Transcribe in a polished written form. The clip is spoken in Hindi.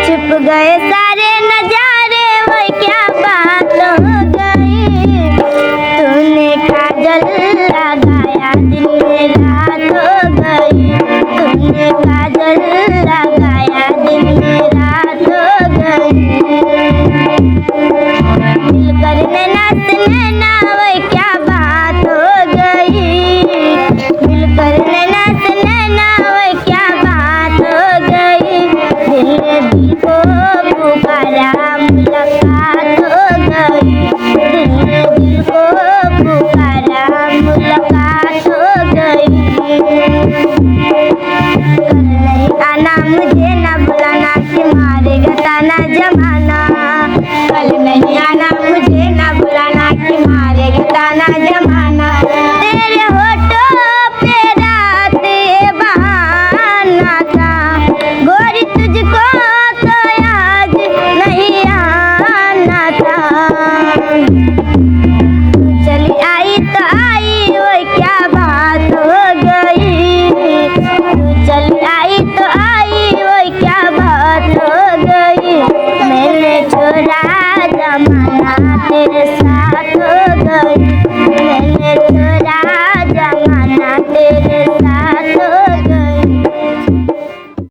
छुप गए सारे नजारे, वो क्या बात हो गई। तूने काजल लगाया दिन में रात हो गई। तूने काजल लगाया दिन में रात हो गई। मिलकर नैना से नैना, वो क्या बात हो गई। मिलकर नैना से नैना, वो क्या बात हो गई। दिल ने दिल को पुकारा, मुलाकात हो गई। दिल ने दिल को पुकारा, मुलाकात हो गई। कल नहीं आना, मुझे ना बुलाना, कि मारेगा ताना जमाना। कल नहीं आना, मुझे ना बुलाना, कि मारेगा ताना जमाना। तेरे होठों पे रात ये बहाना था, गोरी तुझको तो आज नहीं आना था। तू चली आई तो आई, वो क्या बात हो गई। तू चली आई तो आई, वो क्या बात हो गई। मैंने छोड़ा जमाना तेरे साथ।